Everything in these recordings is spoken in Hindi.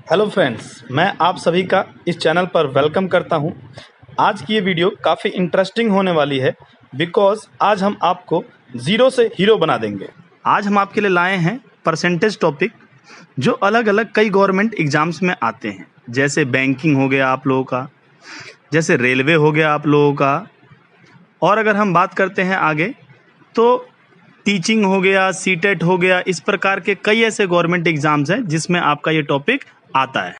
हेलो फ्रेंड्स, मैं आप सभी का इस चैनल पर वेलकम करता हूं। आज की ये वीडियो काफ़ी इंटरेस्टिंग होने वाली है बिकॉज़ आज हम आपको ज़ीरो से हीरो बना देंगे। आज हम आपके लिए लाए हैं परसेंटेज टॉपिक जो अलग अलग कई गवर्नमेंट एग्जाम्स में आते हैं, जैसे बैंकिंग हो गया आप लोगों का, जैसे रेलवे हो गया आप लोगों का, और अगर हम बात करते हैं आगे तो टीचिंग हो गया, सीटेट हो गया। इस प्रकार के कई ऐसे गवर्नमेंट एग्जाम्स हैं जिसमें आपका ये टॉपिक आता है।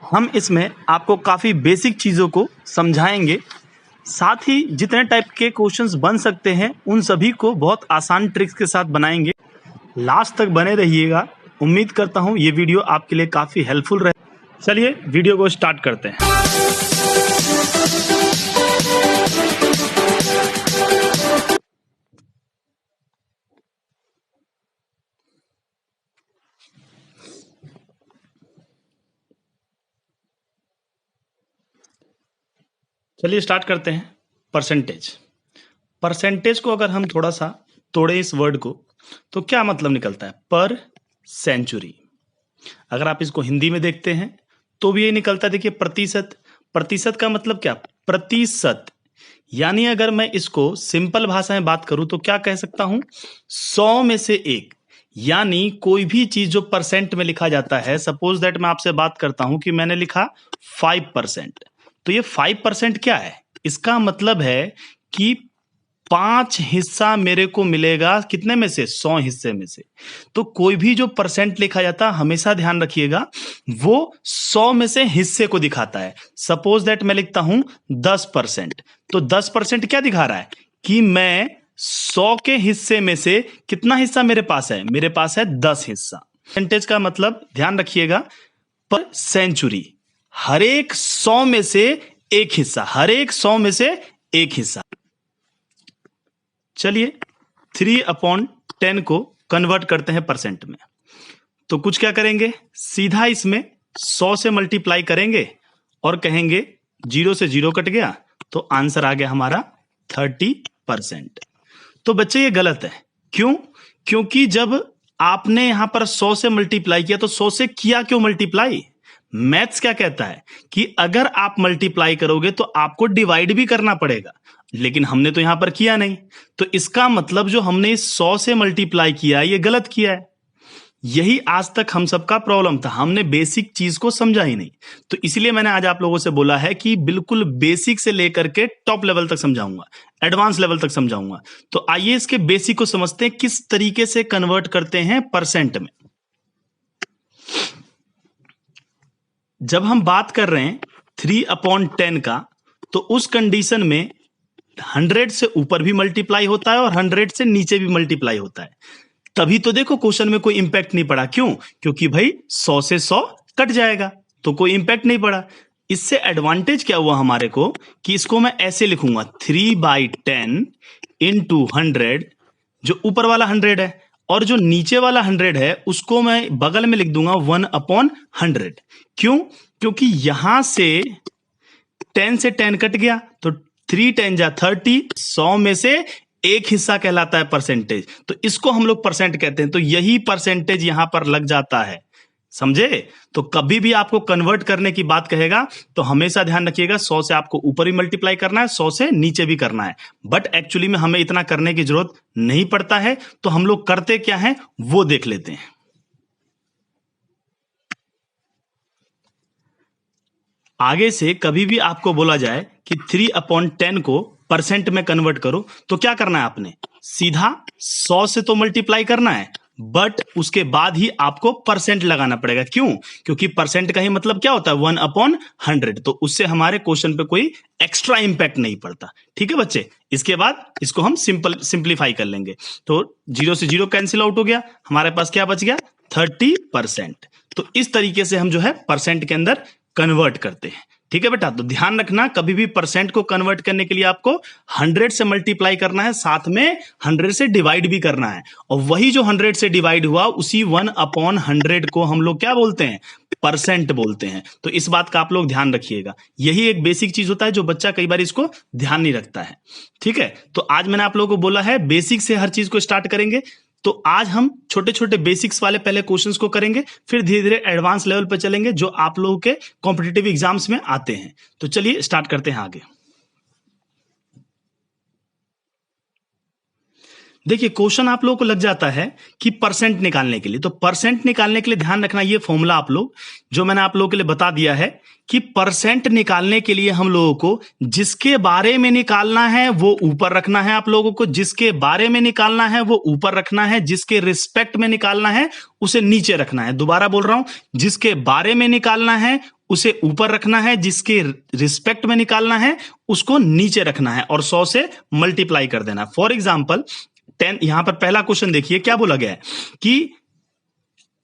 हम इसमें आपको काफ़ी बेसिक चीज़ों को समझाएंगे, साथ ही जितने टाइप के क्वेश्चंस बन सकते हैं उन सभी को बहुत आसान ट्रिक्स के साथ बनाएंगे। लास्ट तक बने रहिएगा। उम्मीद करता हूँ ये वीडियो आपके लिए काफ़ी हेल्पफुल रहे। चलिए वीडियो को स्टार्ट करते हैं। चलिए स्टार्ट करते हैं। परसेंटेज को अगर हम थोड़ा सा तोड़े इस वर्ड को तो क्या मतलब निकलता है? पर सेंचुरी। अगर आप इसको हिंदी में देखते हैं तो भी ये निकलता है, देखिए प्रतिशत। प्रतिशत का मतलब क्या? प्रतिशत। यानी अगर मैं इसको सिंपल भाषा में बात करूं तो क्या कह सकता हूं? 100 में से एक। यानी कोई भी चीज जो परसेंट में लिखा जाता है, सपोज दैट मैं आपसे बात करता हूं कि मैंने लिखा 5%, तो ये 5% क्या है? इसका मतलब है कि 5 हिस्सा मेरे को मिलेगा कितने में से? 100 हिस्से में से। तो कोई भी जो परसेंट लिखा जाता है, हमेशा ध्यान रखिएगा, वो 100 में से हिस्से को दिखाता है। सपोज दैट मैं लिखता हूं 10%, तो 10% क्या दिखा रहा है? कि मैं 100 के हिस्से में से कितना हिस्सा मेरे पास है? मेरे पास है 10 हिस्सा। परसेंटेज का मतलब ध्यान रखिएगा, पर सेंचुरी। हर एक 100 में से एक हिस्सा, हर एक 100 में से एक हिस्सा। चलिए 3/10 को कन्वर्ट करते हैं परसेंट में। तो कुछ क्या करेंगे? सीधा इसमें 100 से मल्टीप्लाई करेंगे और कहेंगे 0 से 0 कट गया तो आंसर आ गया हमारा 30%। तो बच्चे ये गलत है। क्यों? क्योंकि जब आपने यहां पर 100 से मल्टीप्लाई किया तो 100 से किया क्यों मल्टीप्लाई? मैथ्स क्या कहता है कि अगर आप मल्टीप्लाई करोगे तो आपको डिवाइड भी करना पड़ेगा, लेकिन हमने तो यहां पर किया नहीं। तो इसका मतलब जो हमने 100 से मल्टीप्लाई किया ये गलत किया है। यही आज तक हम सबका प्रॉब्लम था, हमने बेसिक चीज को समझा ही नहीं। तो इसलिए मैंने आज आप लोगों से बोला है कि बिल्कुल बेसिक से लेकर के टॉप लेवल तक समझाऊंगा, एडवांस लेवल तक समझाऊंगा। तो आइए इसके बेसिक को समझते हैं, किस तरीके से कन्वर्ट करते हैं परसेंट में। जब हम बात कर रहे हैं 3/10 का, तो उस कंडीशन में 100 से ऊपर भी मल्टीप्लाई होता है और 100 से नीचे भी मल्टीप्लाई होता है। तभी तो देखो क्वेश्चन में कोई इंपैक्ट नहीं पड़ा। क्यों? क्योंकि भाई 100 से 100 कट जाएगा तो कोई इंपैक्ट नहीं पड़ा। इससे एडवांटेज क्या हुआ हमारे को कि इसको मैं ऐसे लिखूंगा 3/10 इंटू 100, जो ऊपर वाला 100 है, और जो नीचे वाला 100 है उसको मैं बगल में लिख दूंगा 1/100। क्यों? क्योंकि यहां से 10 से 10 कट गया तो 3 10 जा 30, 100 में से एक हिस्सा कहलाता है परसेंटेज। तो इसको हम लोग परसेंट कहते हैं। तो यही परसेंटेज यहां पर लग जाता है, समझे? तो कभी भी आपको कन्वर्ट करने की बात कहेगा तो हमेशा ध्यान रखिएगा 100 से आपको ऊपर भी मल्टीप्लाई करना है, 100 से नीचे भी करना है। बट एक्चुअली में हमें इतना करने की जरूरत नहीं पड़ता है। तो हम लोग करते क्या है वो देख लेते हैं। आगे से कभी भी आपको बोला जाए कि 3/10 को परसेंट में कन्वर्ट करो तो क्या करना है? आपने सीधा 100 से तो मल्टीप्लाई करना है, बट उसके बाद ही आपको परसेंट लगाना पड़ेगा। क्यों? क्योंकि परसेंट का ही मतलब क्या होता है? 1/100। तो उससे हमारे क्वेश्चन पे कोई एक्स्ट्रा इंपैक्ट नहीं पड़ता। ठीक है बच्चे? इसके बाद इसको हम सिंप्लीफाई कर लेंगे। तो 0 से 0 कैंसिल आउट हो गया, हमारे पास क्या बच गया? 30%। तो इस तरीके से हम जो है परसेंट के अंदर कन्वर्ट करते हैं। ठीक है बेटा? तो ध्यान रखना, कभी भी परसेंट को कन्वर्ट करने के लिए आपको 100 से मल्टीप्लाई करना है, साथ में 100 से डिवाइड भी करना है। और वही जो 100 से डिवाइड हुआ उसी 1/100 को हम लोग क्या बोलते हैं? परसेंट बोलते हैं। तो इस बात का आप लोग ध्यान रखिएगा। यही एक बेसिक चीज होता है जो बच्चा कई बार इसको ध्यान नहीं रखता है। ठीक है? तो आज मैंने आप लोगों को बोला है बेसिक से हर चीज को स्टार्ट करेंगे। तो आज हम छोटे छोटे बेसिक्स वाले पहले क्वेश्चंस को करेंगे, फिर धीरे धीरे एडवांस लेवल पे चलेंगे जो आप लोगों के कॉम्पिटिटिव एग्जाम्स में आते हैं। तो चलिए स्टार्ट करते हैं आगे। देखिए क्वेश्चन आप लोगों को लग जाता है कि परसेंट निकालने के लिए, तो परसेंट निकालने के लिए ध्यान रखना ये फॉर्मूला आप लोग जो मैंने आप लोगों के लिए बता दिया है कि परसेंट निकालने के लिए हम लोगों को जिसके बारे में निकालना है वो ऊपर रखना है, आप लोगों को जिसके बारे में निकालना है वो ऊपर रखना है, जिसके रिस्पेक्ट में निकालना है उसे नीचे रखना है। दोबारा बोल रहा हूं, जिसके बारे में निकालना है उसे ऊपर रखना है, जिसके रिस्पेक्ट में निकालना है उसको नीचे रखना है और 100 से मल्टीप्लाई कर देना। फॉर एग्जाम्पल 10, यहां पर पहला क्वेश्चन देखिए क्या बोला गया है कि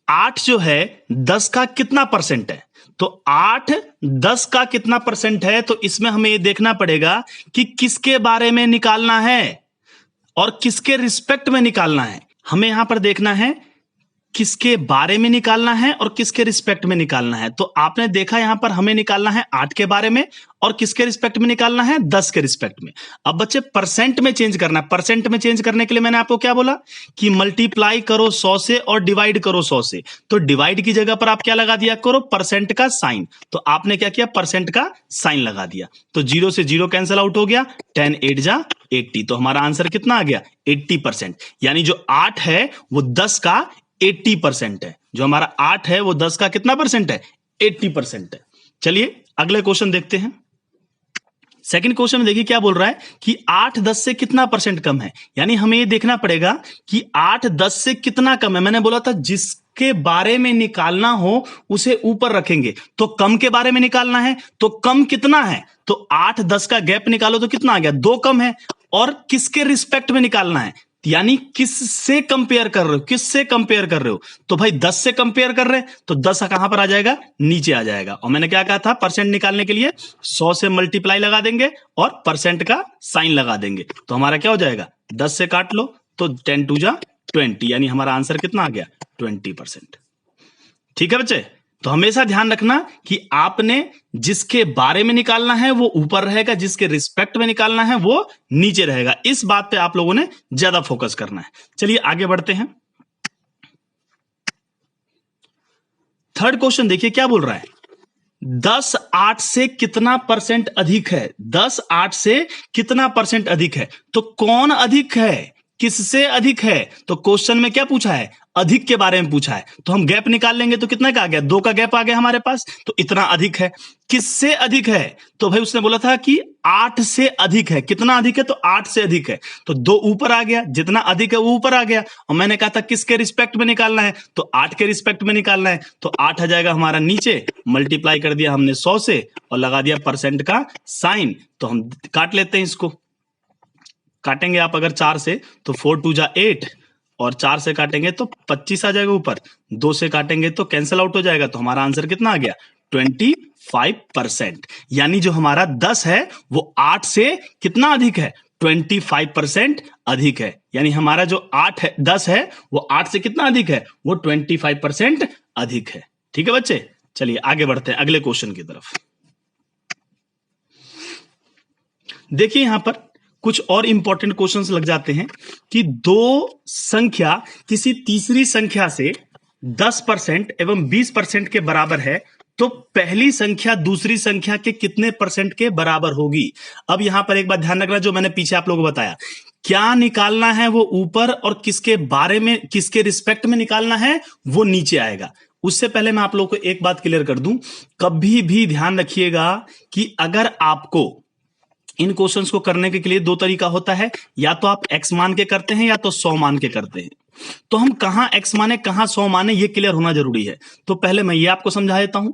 8 जो है 10 का कितना परसेंट है। तो 8 10 का कितना परसेंट है, तो इसमें हमें ये देखना पड़ेगा कि किसके बारे में निकालना है और किसके रिस्पेक्ट में निकालना है। हमें यहां पर देखना है किसके बारे में निकालना है और किसके रिस्पेक्ट में निकालना है। तो आपने देखा यहां पर हमें निकालना है 8 के बारे में और किसके रिस्पेक्ट में निकालना है, 10 के रिस्पेक्ट में। अब बच्चे परसेंट में चेंज करना है। परसेंट में चेंज करने के लिए मैंने आपको क्या बोला कि मल्टीप्लाई करो 100 से और डिवाइड करो 100 से। तो डिवाइड की जगह पर आप क्या लगा दिया करो, परसेंट का साइन। तो आपने क्या किया, परसेंट का साइन लगा दिया। तो 0 से 0 कैंसिल आउट हो गया, 10 8 जा 80। तो हमारा आंसर कितना आ गया, 80%। यानी जो 8 है वो 10 का 80% है। जो हमारा 8 है वो 10 का कितना परसेंट है, 80% है। चलिए अगले क्वेश्चन देखते हैं। सेकंड क्वेश्चन में देखिए क्या बोल रहा है कि 8 10 से कितना परसेंट कम है। यानी हमें ये देखना पड़ेगा कि 8 10 से कितना कम है। मैंने बोला था जिसके बारे में निकालना हो उसे ऊपर रखेंगे, तो कम के बारे में निकालना है तो कम कितना है, तो 8 10 का गैप निकालो तो कितना आ गया, 2 कम है। और किसके रिस्पेक्ट में निकालना है, यानी किससे कंपेयर कर रहे हो, किससे कंपेयर कर रहे हो। तो भाई 10 से कंपेयर कर रहे हैं तो 10 कहां पर आ जाएगा, नीचे आ जाएगा। और मैंने क्या कहा था, परसेंट निकालने के लिए 100 से मल्टीप्लाई लगा देंगे और परसेंट का साइन लगा देंगे। तो हमारा क्या हो जाएगा, 10 से काट लो तो 10 2 जा 20, यानी हमारा आंसर कितना आ गया, 20%। ठीक है बच्चे, तो हमेशा ध्यान रखना कि आपने जिसके बारे में निकालना है वो ऊपर रहेगा, जिसके रिस्पेक्ट में निकालना है वो नीचे रहेगा। इस बात पे आप लोगों ने ज्यादा फोकस करना है। चलिए आगे बढ़ते हैं। थर्ड क्वेश्चन देखिए क्या बोल रहा है, 10 8 से कितना परसेंट अधिक है, 10 8 से कितना परसेंट अधिक है। तो कौन अधिक है, किससे अधिक है। तो क्वेश्चन में क्या पूछा है, अधिक के बारे में पूछा है। तो हम गैप निकाल लेंगे तो कितना का आ गया, 2 का गैप आ गया हमारे पास, तो इतना अधिक है। किससे अधिक है, तो भाई उसने बोला था कि 8 से अधिक है। कितना अधिक है, तो 8 से अधिक है, तो 2 ऊपर आ गया, जितना अधिक है वो ऊपर आ गया। और मैंने कहा था किसके रिस्पेक्ट में निकालना है, तो 8 के रिस्पेक्ट में निकालना है। तो 8 आ जाएगा हमारा नीचे, मल्टीप्लाई कर दिया हमने 100 से और लगा दिया परसेंट का साइन। तो हम काट लेते हैं, इसको काटेंगे आप अगर 4 से तो 4 2 जा 8 और 4 से काटेंगे तो 25 आ जाएगा ऊपर, 2 से काटेंगे तो कैंसिल आउट हो जाएगा। तो हमारा आंसर कितना आ गया, 25%। यानी जो हमारा 10 है वो 8 से कितना अधिक है, 25% अधिक है। यानी हमारा जो 8 है 10 है वो 8 से कितना अधिक है, वो 25% अधिक है। ठीक है बच्चे, चलिए आगे बढ़ते हैं अगले क्वेश्चन की तरफ। देखिए यहां पर कुछ और इंपॉर्टेंट क्वेश्चंस लग जाते हैं कि दो संख्या किसी तीसरी संख्या से 10% एवं 20% के बराबर है, तो पहली संख्या दूसरी संख्या के कितने परसेंट के बराबर होगी। अब यहां पर एक बात ध्यान रखना, जो मैंने पीछे आप लोगों को बताया, क्या निकालना है वो ऊपर और किसके बारे में, किसके रिस्पेक्ट में निकालना है वो नीचे आएगा। उससे पहले मैं आप लोगों को एक बात क्लियर कर दूं, कभी भी ध्यान रखिएगा कि अगर आपको इन क्वेश्चंस को करने के लिए 2 तरीका होता है, या तो आप x मान के करते हैं या तो 100 मान के करते हैं। तो हम कहां x माने कहां 100 माने ये क्लियर होना जरूरी है। तो पहले मैं ये आपको समझा देता हूं,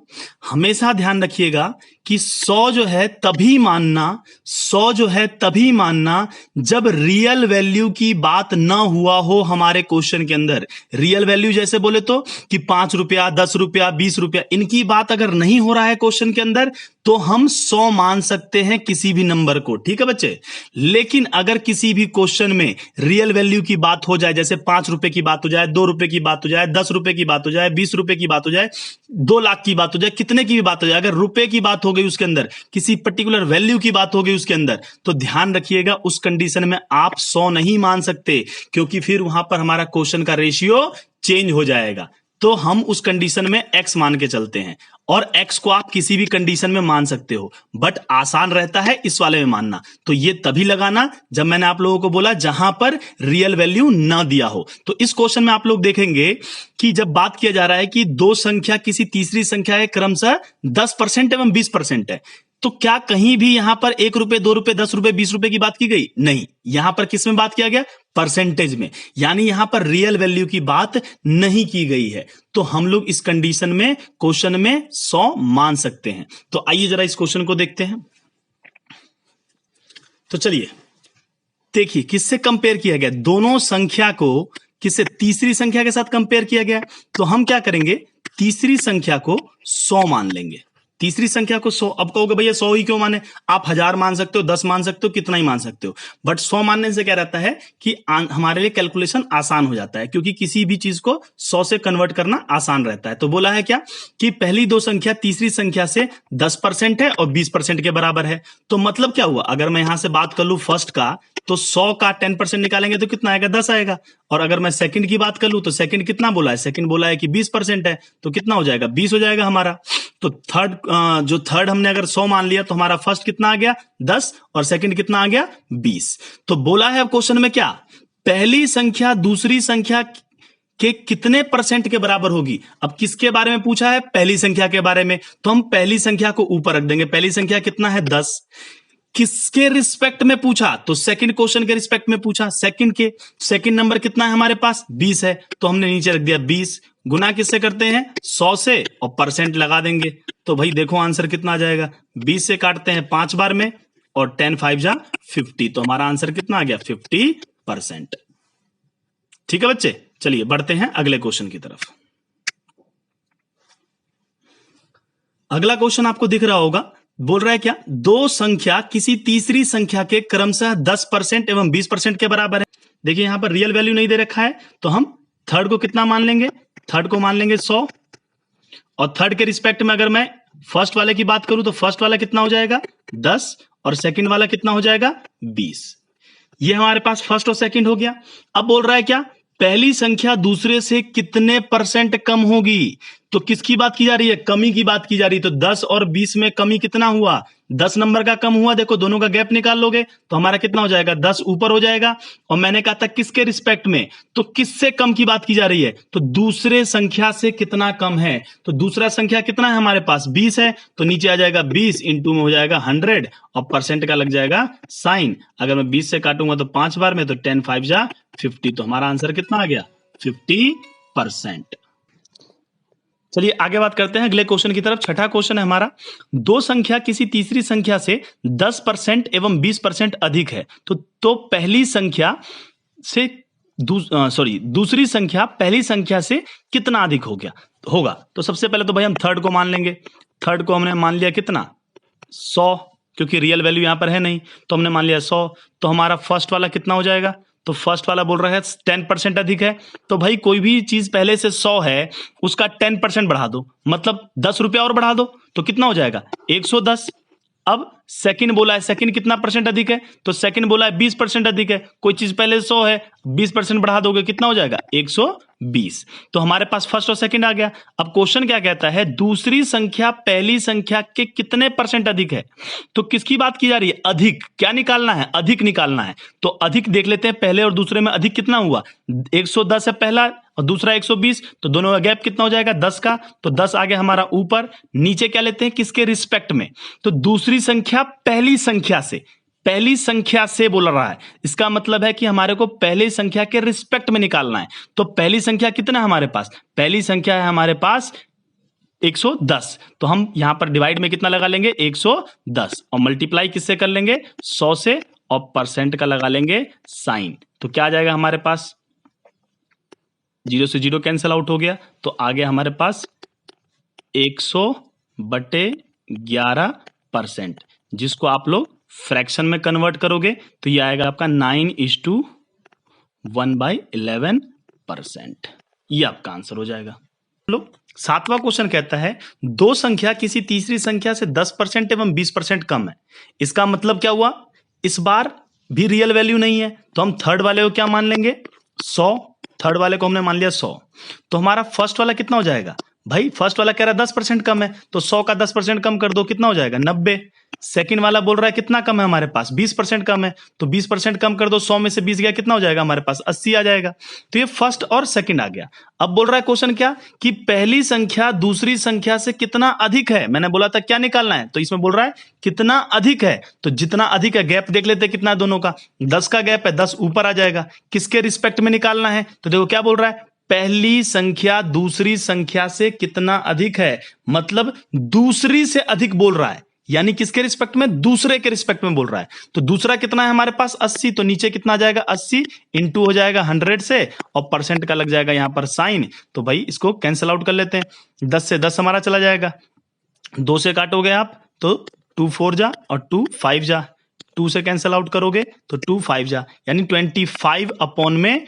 हमेशा ध्यान रखिएगा कि 100 जो है तभी मानना, 100 जो है तभी मानना जब रियल वैल्यू की बात ना हुआ हो हमारे क्वेश्चन के अंदर। रियल वैल्यू जैसे बोले तो कि 5 रुपया 10 रुपया 20 रुपया, इनकी बात अगर नहीं हो रहा है क्वेश्चन के अंदर तो हम 100 मान सकते हैं किसी भी नंबर को। ठीक है बच्चे, लेकिन अगर किसी भी क्वेश्चन में रियल वैल्यू की बात हो जाए, जैसे 5 रुपए की बात हो जाए, 2 रुपए की बात हो जाए, 10 रुपए की बात हो जाए, 20 रुपए की बात हो जाए, 2 लाख की बात हो जाए, कितने की भी बात हो जाए, अगर रुपए की बात हो गई गई उसके अंदर, किसी पर्टिकुलर वैल्यू की बात हो गई उसके अंदर, तो ध्यान रखिएगा उस कंडीशन में आप 100 नहीं मान सकते, क्योंकि फिर वहां पर हमारा क्वेश्चन का रेशियो चेंज हो जाएगा। तो हम उस कंडीशन में x मान के चलते हैं, और x को आप किसी भी कंडीशन में मान सकते हो, बट आसान रहता है इस वाले में मानना। तो ये तभी लगाना जब मैंने आप लोगों को बोला जहां पर रियल वैल्यू ना दिया हो। तो इस क्वेश्चन में आप लोग देखेंगे कि जब बात किया जा रहा है कि दो संख्या किसी तीसरी संख्या के क्रमशः 10% एवं 20% है, तो क्या कहीं भी यहां पर 1 रुपए, 2 रुपए, 10 रुपए, 20 रुपए की बात की गई? नहीं। यहां पर किस में बात किया गया? परसेंटेज में, यानी यहां पर रियल वैल्यू की बात नहीं की गई है। तो हम लोग इस कंडीशन में क्वेश्चन में 100 मान सकते हैं। तो आइए जरा इस क्वेश्चन को देखते हैं। तो चलिए देखिए किससे कंपेयर किया गया, दोनों संख्या को किससे? तीसरी संख्या के साथ कंपेयर किया गया। तो हम क्या करेंगे, तीसरी संख्या को 100 मान लेंगे। तीसरी संख्या को 100। अब कहोगे भैया 100 ही क्यों माने? आप 1000 मान सकते हो, 10 मान सकते हो, कितना ही मान सकते हो, बट 100 मानने से क्या रहता है कि हमारे लिए कैलकुलेशन आसान हो जाता है, क्योंकि किसी भी चीज को 100 से कन्वर्ट करना आसान रहता है। तो बोला है क्या कि पहली दो संख्या तीसरी संख्या से 10% है और 20% के बराबर है। तो मतलब क्या हुआ, अगर मैं यहां से बात कर लूं फर्स्ट का, तो 100 का 10% निकालेंगे तो कितना आएगा? 10 आएगा। और अगर मैं सेकंड की बात कर लूं तो सेकंड कितना बोला है? सेकंड बोला है कि 20% है, तो कितना हो जाएगा? 20 हो जाएगा हमारा। तो थर्ड हमने अगर 100 मान लिया तो हमारा फर्स्ट कितना आ गया? 10, और सेकंड कितना आ गया? 20। तो बोला है क्वेश्चन में क्या, पहली संख्या दूसरी संख्या के कितने परसेंट के बराबर होगी। अब किसके बारे में पूछा है? पहली संख्या के बारे में। तो हम पहली संख्या को ऊपर रख देंगे। पहली संख्या कितना है? 10। किसके रिस्पेक्ट में पूछा? तो सेकंड क्वेश्चन के रिस्पेक्ट में पूछा। सेकंड नंबर कितना है हमारे पास? 20 है, तो हमने नीचे रख दिया 20। गुना किससे करते हैं? 100 से, और परसेंट लगा देंगे। तो भाई देखो आंसर कितना आ जाएगा, 20 से काटते हैं 5 बार में, और 10 5 जा 50। तो हमारा आंसर कितना आ गया? 50%। ठीक है बच्चे, चलिए बढ़ते हैं अगले क्वेश्चन की तरफ। अगला क्वेश्चन आपको दिख रहा होगा, बोल रहा है क्या, दो संख्या किसी तीसरी संख्या के क्रमशः 10% एवं 20% के बराबर है। देखिए यहां पर रियल वैल्यू नहीं दे रखा है, तो हम थर्ड को कितना मान लेंगे? थर्ड को मान लेंगे 100। और थर्ड के रिस्पेक्ट में अगर मैं फर्स्ट वाले की बात करूं तो फर्स्ट वाला कितना हो जाएगा? 10, और सेकंड वाला कितना हो जाएगा? 20। ये हमारे पास फर्स्ट और सेकंड हो गया। अब बोल रहा है क्या, पहली संख्या दूसरे से कितने परसेंट कम होगी। तो किसकी बात की जा रही है? कमी की बात की जा रही है। तो 10 और 20 में कमी कितना हुआ? 10 नंबर का कम हुआ। देखो दोनों का गैप निकाल लोगे तो हमारा कितना हो जाएगा? 10 ऊपर हो जाएगा। और मैंने कहा था किसके रिस्पेक्ट में, तो किससे कम की बात की जा रही है? तो दूसरे संख्या से कितना कम है। तो दूसरा संख्या कितना है हमारे पास? 20 है, तो नीचे आ जाएगा 20 इंटू में हो जाएगा 100, और परसेंट का लग जाएगा साइन। अगर मैं 20 से काटूंगा तो 5 बार में, तो 10 5 जा 50। तो हमारा आंसर कितना आ गया? 50%। चलिए आगे बात करते हैं अगले क्वेश्चन की तरफ। छठा क्वेश्चन है हमारा, दो संख्या किसी तीसरी संख्या से 10% एवं 20% अधिक है। तो पहली संख्या से दूसरी संख्या पहली संख्या से कितना अधिक होगा। तो सबसे पहले तो भाई हम थर्ड को मान लेंगे। थर्ड को हमने मान लिया कितना? 100, क्योंकि रियल वैल्यू यहां पर है नहीं, तो हमने मान लिया 100। तो हमारा फर्स्ट वाला कितना हो जाएगा? तो फर्स्ट वाला बोल रहा है 10% अधिक है। तो भाई कोई भी चीज पहले से 100 है, उसका 10% बढ़ा दो, मतलब 10 रुपया और बढ़ा दो, तो कितना हो जाएगा? 110। अब सेकंड बोला है, सेकंड कितना परसेंट अधिक है? तो सेकंड बोला है 20% अधिक है। कोई चीज पहले 100 है, 20% बढ़ा दोगे कितना हो जाएगा? 120। तो हमारे पास फर्स्ट और सेकंड आ गया। अब क्वेश्चन क्या कहता है, दूसरी संख्या पहली संख्या के कितने परसेंट अधिक है। तो किसकी बात की जा रही है? अधिक। क्या निकालना है? अधिक निकालना है। तो अधिक देख लेते हैं, पहले और दूसरे में अधिक कितना हुआ? 110 है पहला और दूसरा 120, तो दोनों का गैप कितना हो जाएगा? 10 का। तो 10 आ गया हमारा ऊपर। नीचे क्या लेते हैं? किसके रिस्पेक्ट में? तो दूसरी संख्या पहली संख्या से बोल रहा है। इसका मतलब है कि हमारे को पहली संख्या के रिस्पेक्ट में निकालना है। तो पहली संख्या कितना है हमारे पास? पहली संख्या है हमारे पास 110। तो हम यहां पर डिवाइड में कितना लगा लेंगे? 110, और मल्टीप्लाई किससे कर लेंगे? 100 से, और परसेंट का लगा लेंगे साइन। तो क्या आ जाएगा हमारे पास? 0 से 0 कैंसिल आउट हो गया। तो आ गया हमारे पास 100/11%, जिसको आप लोग फ्रैक्शन में कन्वर्ट करोगे तो ये आएगा आपका 9:1/11%। ये आपका आंसर हो जाएगा। लोग 7वां क्वेश्चन कहता है दो संख्या किसी तीसरी संख्या से 10% एवं 20% कम है। इसका मतलब क्या हुआ, इस बार भी रियल वैल्यू नहीं है, तो हम थर्ड वाले को क्या मान लेंगे, 100। थर्ड वाले को हमने मान लिया 100, तो हमारा फर्स्ट वाला कितना हो जाएगा, भाई फर्स्ट वाला कह रहा है 10% कम है, तो 100 का 10% कम कर दो, कितना हो जाएगा 90। सेकंड वाला बोल रहा है कितना कम है हमारे पास, 20% कम है, तो 20% कम कर दो, 100 में से 20 गया, कितना हो जाएगा हमारे पास 80 आ जाएगा। तो ये फर्स्ट और सेकंड आ गया। अब बोल रहा है क्वेश्चन क्या, कि पहली संख्या दूसरी संख्या से कितना अधिक है। मैंने बोला था क्या निकालना है, तो इसमें बोल रहा है कितना अधिक है, तो जितना अधिक है गैप देख लेते कितना है दोनों का, 10 का गैप है, 10 ऊपर आ जाएगा। किसके रिस्पेक्ट में निकालना है, तो देखो क्या बोल रहा है, पहली संख्या दूसरी संख्या से कितना अधिक है, मतलब दूसरी से अधिक बोल रहा है, यानी किसके रिस्पेक्ट में, दूसरे के रिस्पेक्ट में बोल रहा है। तो दूसरा कितना है हमारे पास 80, तो नीचे कितना आ जाएगा 80 इंटू हो जाएगा 100 से, और परसेंट का लग जाएगा यहां पर साइन, तो भाई इसको कैंसिल आउट कर लेते हैं। 10 से 10 हमारा चला जाएगा, 2 से काटोगे आप तो 2 4 जा और 2 5 जा, 2 से कैंसिल आउट करोगे तो 2 5 जा, यानी 25 अपॉन में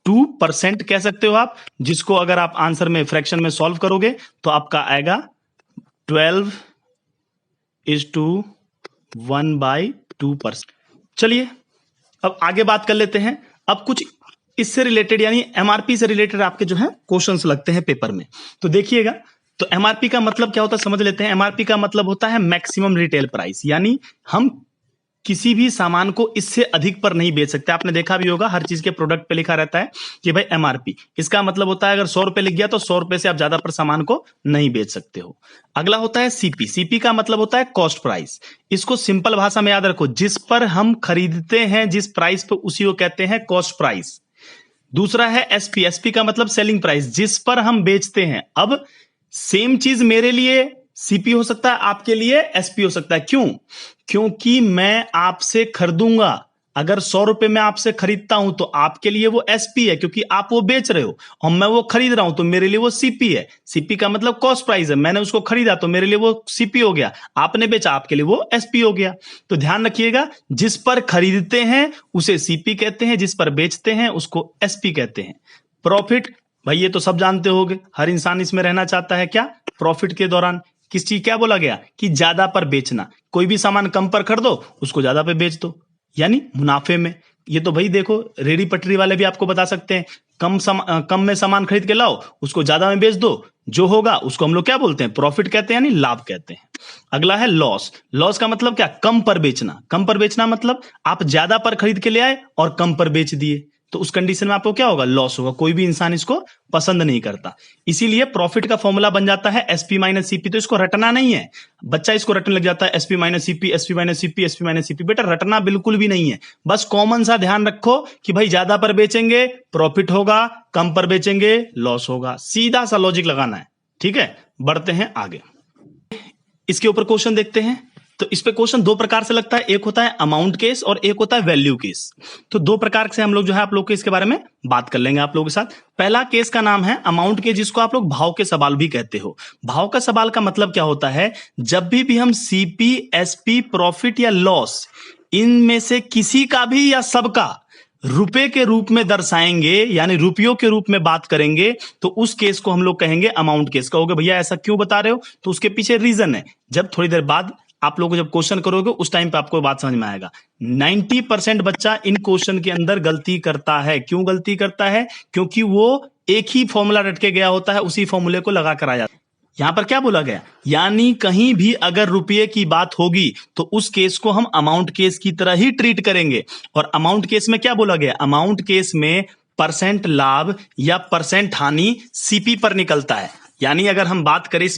2% कह सकते हो आप, जिसको अगर आप आंसर में फ्रैक्शन में सॉल्व करोगे तो आपका आएगा 12:1/2%। चलिए अब आगे बात कर लेते हैं। अब कुछ इससे रिलेटेड यानी एमआरपी से रिलेटेड आपके जो है क्वेश्चंस लगते हैं पेपर में, तो देखिएगा। तो एमआरपी का मतलब क्या होता है समझ लेते हैं। एमआरपी का मतलब होता है मैक्सिमम रिटेल प्राइस, यानी हम किसी भी सामान को इससे अधिक पर नहीं बेच सकते। आपने देखा भी होगा हर चीज के प्रोडक्ट पे लिखा रहता है कि भाई एमआरपी, इसका मतलब होता है अगर 100 रुपए लिख गया तो 100 रुपए से आप ज्यादा पर सामान को नहीं बेच सकते हो। अगला होता है सीपी। सीपी का मतलब होता है कॉस्ट प्राइस। इसको सिंपल भाषा में याद रखो, जिस पर हम खरीदते हैं जिस प्राइस पे, उसी को कहते हैं कॉस्ट प्राइस। दूसरा है एसपी। एसपी का मतलब सेलिंग प्राइस, जिस पर हम बेचते हैं। अब सेम चीज मेरे लिए सीपी हो सकता है, आपके लिए एसपी हो सकता है। क्यों? क्योंकि मैं आपसे खरीदूंगा, अगर 100 रुपए में आपसे खरीदता हूं तो आपके लिए वो एसपी है, क्योंकि आप वो बेच रहे हो, और मैं वो खरीद रहा हूं तो मेरे लिए वो सीपी है। सीपी का मतलब कॉस्ट प्राइस है, मैंने उसको खरीदा तो मेरे लिए वो सीपी हो गया, आपने बेचा आपके लिए वो एसपी हो गया। तो ध्यान रखिएगा, जिस पर खरीदते हैं उसे सीपी कहते हैं, जिस पर बेचते हैं उसको एसपी कहते हैं। प्रॉफिट, भाई ये तो सब जानते होंगे, हर इंसान इसमें रहना चाहता है। क्या? प्रॉफिट के दौरान किस चीज क्या बोला गया कि ज्यादा पर बेचना। कोई भी सामान कम पर खरीदो उसको ज्यादा पे बेच दो, यानी मुनाफे में। ये तो भाई देखो रेडी पटरी वाले भी आपको बता सकते हैं, कम में सामान खरीद के लाओ, उसको ज्यादा में बेच दो, जो होगा उसको हम लोग क्या बोलते हैं, प्रॉफिट कहते हैं, यानी लाभ कहते हैं। अगला है लॉस। लॉस का मतलब क्या? कम पर बेचना। कम पर बेचना मतलब आप ज्यादा पर खरीद के ले आए और कम पर बेच दिए, तो उस कंडीशन में आपको क्या होगा? लॉस होगा। कोई भी इंसान इसको पसंद नहीं करता, इसीलिए प्रॉफिट का फॉर्मूला बन जाता है एसपी माइनस सीपी। तो इसको रटना नहीं है, बच्चा इसको रटने लग जाता है SP minus CP, SP minus CP, SP minus CP. बेटा रटना बिल्कुल भी नहीं है, बस कॉमन सा ध्यान रखो कि भाई ज्यादा पर बेचेंगे प्रॉफिट होगा, कम पर बेचेंगे लॉस होगा। सीधा सा लॉजिक लगाना है, ठीक है। बढ़ते हैं आगे, इसके ऊपर क्वेश्चन देखते हैं। तो इस पे क्वेश्चन दो प्रकार से लगता है, एक होता है अमाउंट केस और एक होता है वैल्यू केस। तो दो प्रकार से हम लोग जो है आप लोग के इसके बारे में बात कर लेंगे आप लोगों के साथ। पहला केस का नाम है अमाउंट केस, जिसको आप लोग भाव के सवाल भी कहते हो। भाव का सवाल का मतलब क्या होता है? जब भी हम सीपी, एसपी, प्रॉफिट या लॉस, इनमें से किसी का भी या सबका रुपए के रूप में दर्शाएंगे, यानी रुपयों के रूप में बात करेंगे, तो उस केस को हम लोग कहेंगे अमाउंट केस। कहोगे भैया ऐसा क्यों बता रहे हो? तो उसके पीछे रीजन है, जब थोड़ी देर बाद आप लोग जब क्वेश्चन करोगे उस टाइम पे आपको बात समझ में आएगा। 90% बच्चा इन क्वेश्चन के अंदर गलती करता है। क्यों गलती करता है? क्योंकि वो एक ही फॉर्मूला रट के गया होता है, उसी फॉर्मूले को लगा कर आ जाता है। यहां पर क्या बोला गया, यानी कहीं भी अगर रुपये की बात होगी तो उस केस को हम अमाउंट केस की तरह ही ट्रीट करेंगे। और अमाउंट केस में क्या बोला गया? अमाउंट केस में परसेंट लाभ या परसेंट हानि सीपी पर निकलता है। यानी अगर हम बात करें इस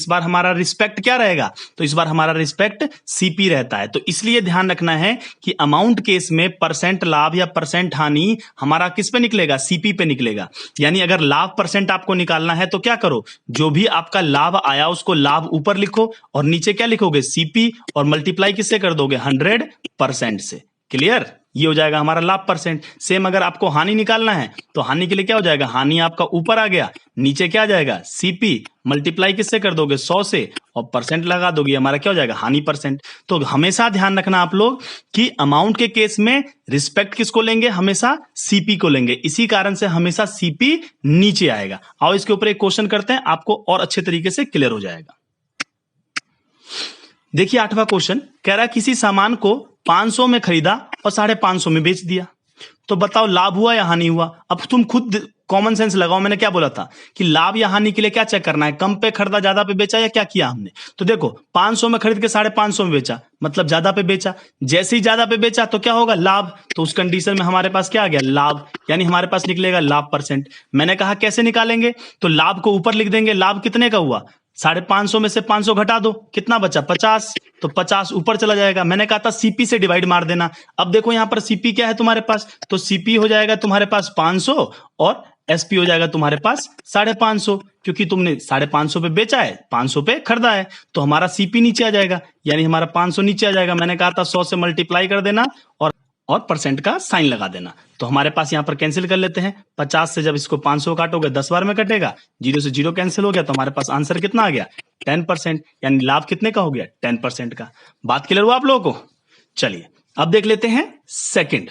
बार हमारा रिस्पेक्ट क्या रहेगा? तो इस बार हमारा रिस्पेक्ट सीपी रहता है। तो इसलिए ध्यान रखना है कि अमाउंट केस में परसेंट लाभ या परसेंट हानि हमारा किस पे निकलेगा? सीपी पे निकलेगा। यानी अगर लाभ परसेंट आपको निकालना है तो क्या करो, जो भी आपका लाभ आया उसको लाभ ऊपर लिखो और नीचे क्या लिखोगे? सीपी, और मल्टीप्लाई किससे कर दोगे? 100% से। क्लियर? ये हो जाएगा हमारा लाभ परसेंट। सेम अगर आपको हानि निकालना है तो हानि के लिए क्या हो जाएगा, हानि आपका ऊपर आ गया, नीचे क्या आ जाएगा, सीपी मल्टीप्लाई किससे कर दोगे, 100 से, और परसेंट लगा दोगे, हमारा क्या हो जाएगा, हानि परसेंट। तो हमेशा ध्यान रखना आप लोग कि अमाउंट के केस में रिस्पेक्ट किसको लेंगे, हमेशा सीपी को लेंगे, इसी कारण से हमेशा सीपी नीचे आएगा। आओ इसके ऊपर एक क्वेश्चन करते हैं, आपको और अच्छे तरीके से क्लियर हो जाएगा। देखिए 8वां क्वेश्चन कह रहा है किसी सामान को 500 में खरीदा और 550 में बेच दिया, तो बताओ लाभ हुआ या हानि हुआ। अब तुम खुद कॉमन सेंस लगाओ, मैंने क्या बोला था कि लाभ या हानि के लिए क्या चेक करना है, कम पे खरीदा ज्यादा पे बेचा या क्या किया हमने। तो देखो 500 में खरीद के 550 में बेचा, मतलब ज्यादा पे बेचा, जैसे ही ज्यादा पे बेचा तो क्या होगा, लाभ। तो उस कंडीशन में हमारे पास क्या आ गया, लाभ, यानी हमारे पास निकलेगा लाभ परसेंट। मैंने कहा कैसे निकालेंगे, तो लाभ को ऊपर लिख देंगे, लाभ कितने का हुआ, 550 में से 500 घटा दो, कितना बचा, 50, तो 50 ऊपर चला जाएगा। मैंने कहा था सीपी से डिवाइड मार देना। अब देखो यहां पर सीपी क्या है तुम्हारे पास, तो सीपी हो जाएगा तुम्हारे पास 500 और एसपी हो जाएगा तुम्हारे पास 550, क्योंकि तुमने 550 पे बेचा है, 500 पे खरीदा है, तो हमारा सीपी नीचे आ जाएगा, यानी हमारा 500 नीचे आ जाएगा। मैंने कहा था 100 से मल्टीप्लाई कर देना और परसेंट का साइन लगा देना। तो हमारे पास यहां पर कैंसिल कर लेते हैं, 50 से जब इसको 500 काटोगे 10 बार में कटेगा, 0 से 0 कैंसिल हो गया, तो हमारे पास आंसर कितना आ गया, 10%, यानी लाभ कितने का हो गया, 10% का। बात क्लियर हुआ आप लोगों को। चलिए अब देख लेते हैं सेकंड,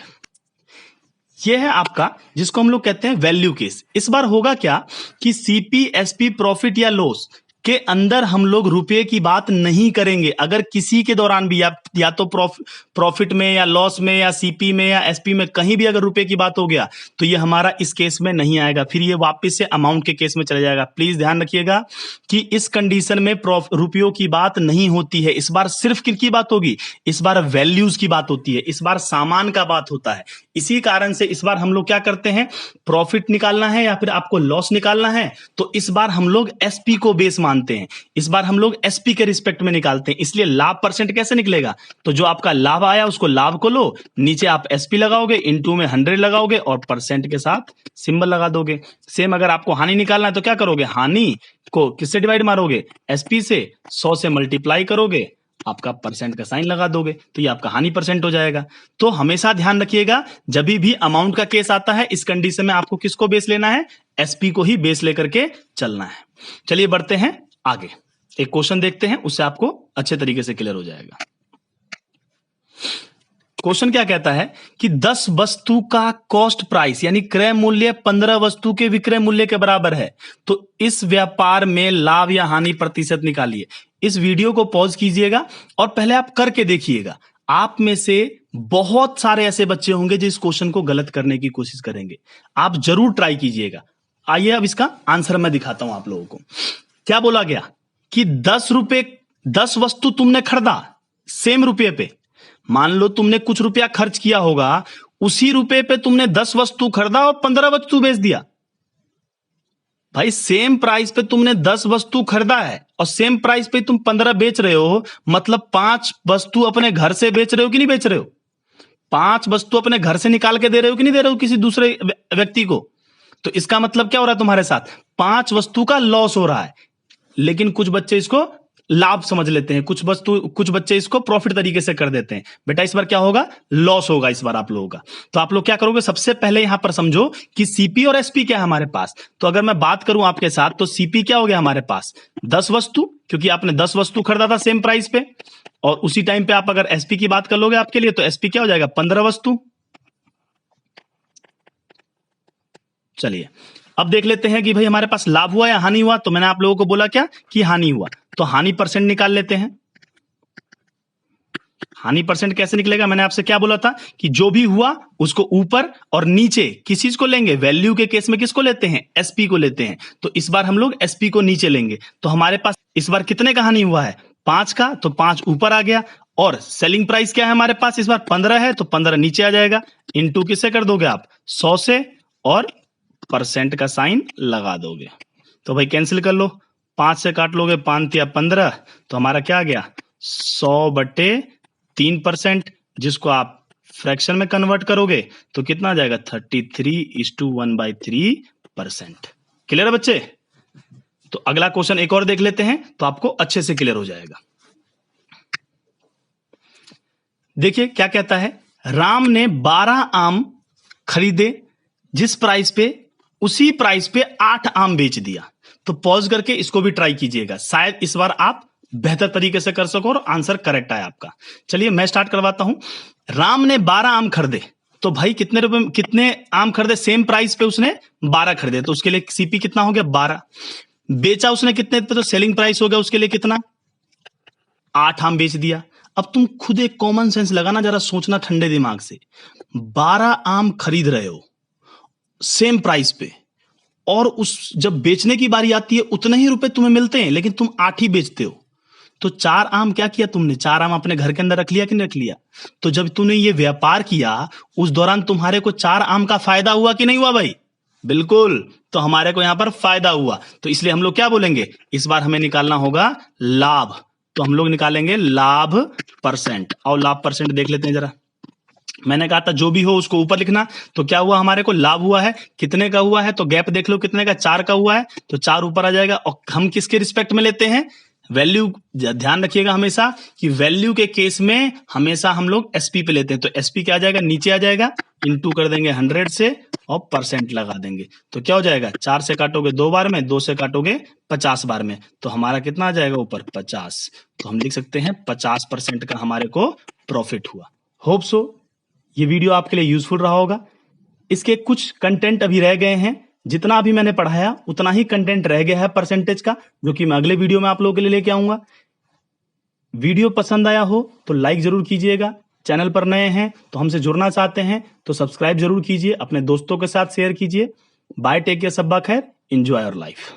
ये है आपका जिसको हम लोग कहते हैं वैल्यू केस। इस बार होगा क्या कि सीपी एसपी प्रॉफिट या लॉस के अंदर हम लोग रुपए की बात नहीं करेंगे। अगर किसी के दौरान भी या तो प्रॉफिट में या लॉस में या सीपी में या एसपी में कहीं भी अगर रुपए की बात हो गया तो ये हमारा इस केस में नहीं आएगा, फिर ये वापस से अमाउंट के केस में चला जाएगा। प्लीज ध्यान रखिएगा कि इस कंडीशन में रुपयों की बात नहीं होती है। इस बार सिर्फ किसकी बात होगी, इस बार वैल्यूज की बात होती है, इस बार सामान का बात होता है। इसी कारण से इस बार हम लोग क्या करते हैं, प्रॉफिट निकालना है या फिर आपको लॉस निकालना है तो इस बार हम लोग एसपी को बेस मानते हैं, इस बार हम लोग एसपी के रिस्पेक्ट में निकालते हैं। इसलिए लाभ परसेंट कैसे निकलेगा, तो जो आपका लाभ आया उसको लाभ को लो, नीचे आप एसपी लगाओगे, इनटू में 100 लगाओगे और परसेंट के साथ सिंबल लगा दोगे। सेम अगर आपको हानि निकालना है तो क्या करोगे, हानि को किससे डिवाइड मारोगे, एसपी से, 100 से मल्टीप्लाई करोगे, आपका परसेंट का साइन लगा दोगे, तो ये आपका हानि परसेंट हो जाएगा। तो हमेशा ध्यान रखिएगा जब भी अमाउंट का केस आता है इस कंडीशन में आपको किसको बेस लेना है, एसपी को ही बेस लेकर के चलना है। चलिए बढ़ते हैं आगे, एक क्वेश्चन देखते हैं, उससे आपको अच्छे तरीके से क्लियर हो जाएगा। क्वेश्चन क्या कहता है कि 10 वस्तु का कॉस्ट प्राइस यानी क्रय मूल्य 15 वस्तु के विक्रय मूल्य के बराबर है, तो इस व्यापार में लाभ या हानि प्रतिशत निकालिए। इस वीडियो को पॉज कीजिएगा और पहले आप करके देखिएगा। आप में से बहुत सारे ऐसे बच्चे होंगे जो इस क्वेश्चन को गलत करने की कोशिश करेंगे, आप जरूर ट्राई कीजिएगा। आइए अब इसका आंसर मैं दिखाता हूं आप लोगों को। क्या बोला गया कि 10 वस्तु तुमने खरीदा सेम रुपये पे, मान लो तुमने कुछ रुपया खर्च किया होगा, उसी रुपये पे तुमने 10 वस्तु खरीदा और 15 वस्तु बेच दिया। भाई सेम प्राइस पे तुमने 10 वस्तु खरीदा है और सेम प्राइस पे तुम 15 बेच रहे हो, मतलब 5 वस्तु अपने घर से बेच रहे हो कि नहीं बेच रहे हो, 5 वस्तु अपने घर से निकाल के दे रहे हो कि नहीं दे रहे हो किसी दूसरे व्यक्ति को। तो इसका मतलब क्या हो रहा है तुम्हारे साथ, 5 वस्तु का लॉस हो रहा है। लेकिन कुछ बच्चे इसको लाभ समझ लेते हैं, कुछ बच्चे इसको प्रॉफिट तरीके से कर देते हैं। बेटा इस बार क्या होगा, लॉस होगा इस बार आप लोगों का। तो आप लोग क्या करोगे, सबसे पहले यहां पर समझो कि सीपी और एसपी क्या है हमारे पास। तो अगर मैं बात करूं आपके साथ तो सीपी क्या हो गया हमारे पास, 10 वस्तु, क्योंकि आपने 10 वस्तु खरीदा था सेम प्राइस पे, और उसी टाइम पे आप अगर एसपी की बात कर लोगे आपके लिए तो एसपी क्या हो जाएगा, 15 वस्तु। चलिए अब देख लेते हैं कि भाई हमारे पास लाभ हुआ या हानि हुआ। तो मैंने आप लोगों को बोला क्या कि हानि हुआ, तो हानि परसेंट निकाल लेते हैं। हानि परसेंट कैसे निकलेगा, मैंने आपसे क्या बोला था कि जो भी हुआ उसको ऊपर और नीचे किस चीज को लेंगे, वैल्यू के केस में किसको लेते हैं, एसपी को लेते हैं। तो इस बार हम लोग एसपी को नीचे लेंगे। तो हमारे पास इस बार कितने का हानि हुआ है, 5 का, तो 5 ऊपर आ गया। और सेलिंग प्राइस क्या है हमारे पास इस बार 15 है, तो 15 नीचे आ जाएगा। इनटू किससे कर दोगे आप, 100 से, और परसेंट का साइन लगा दोगे। तो भाई कैंसिल कर लो, 5 से काट लोगे, 5 या 15, तो हमारा क्या आ गया, 100/3%, जिसको आप फ्रैक्शन में कन्वर्ट करोगे तो कितना आ जाएगा, 33:1/3%। क्लियर है बच्चे। तो अगला क्वेश्चन एक और देख लेते हैं तो आपको अच्छे से क्लियर हो जाएगा। देखिए क्या कहता है, राम ने 12 आम खरीदे, जिस प्राइस पे, उसी प्राइस पे 8 आम बेच दिया। तो पॉज करके इसको भी ट्राई कीजिएगा, शायद इस बार आप बेहतर तरीके से कर सको और आंसर करेक्ट आए आपका। चलिए मैं स्टार्ट करवाता हूं। राम ने 12 आम खरीदे, तो भाई कितने रुपए, कितने आम खरीदे, सेम प्राइस पे उसने 12 खरीदे, तो उसके लिए सीपी कितना हो गया 12। बेचा उसने कितने पे, तो सेलिंग प्राइस हो गया उसके लिए कितना, 8 आम बेच दिया। अब तुम खुद एक कॉमन सेंस लगाना, जरा सोचना ठंडे दिमाग से। 12 आम खरीद रहे हो सेम प्राइस पे, और उस जब बेचने की बारी आती है उतने ही रुपए तुम्हें मिलते हैं, लेकिन तुम 8 ही बेचते हो। तो 4 आम क्या किया तुमने, 4 आम अपने घर के अंदर रख लिया कि नहीं रख लिया। तो जब तूने ये व्यापार किया उस दौरान तुम्हारे को 4 आम का फायदा हुआ कि नहीं हुआ भाई, बिल्कुल। तो हमारे को यहां पर फायदा हुआ, तो इसलिए हम लोग क्या बोलेंगे, इस बार हमें निकालना होगा लाभ। तो हम लोग निकालेंगे लाभ परसेंट। और लाभ परसेंट देख लेते हैं जरा। मैंने कहा था जो भी हो उसको ऊपर लिखना। तो क्या हुआ, हमारे को लाभ हुआ है, कितने का हुआ है, तो गैप देख लो कितने का, 4 का हुआ है, तो 4 ऊपर आ जाएगा। और हम किसके रिस्पेक्ट में लेते हैं, वैल्यू। ध्यान रखिएगा हमेशा कि वैल्यू के केस में हमेशा हम लोग एसपी पे लेते हैं। तो एसपी क्या आ जाएगा, नीचे आ जाएगा, इनटू कर देंगे 100 से और परसेंट लगा देंगे। तो क्या हो जाएगा, 4 से काटोगे 2 बार में, 2 से काटोगे 50 बार में, तो हमारा कितना आ जाएगा ऊपर 50। तो हम लिख सकते हैं 50% का हमारे को प्रॉफिट हुआ। होप सो ये वीडियो आपके लिए यूजफुल रहा होगा। इसके कुछ कंटेंट अभी रह गए हैं, जितना अभी मैंने पढ़ाया उतना ही कंटेंट रह गया है परसेंटेज का, जो कि मैं अगले वीडियो में आप लोगों के लिए लेके आऊंगा। वीडियो पसंद आया हो तो लाइक जरूर कीजिएगा। चैनल पर नए हैं तो हमसे जुड़ना चाहते हैं तो सब्सक्राइब जरूर कीजिए, अपने दोस्तों के साथ शेयर कीजिए। बाय, टेक केयर, सब्बा खैर, एंजॉय योर लाइफ।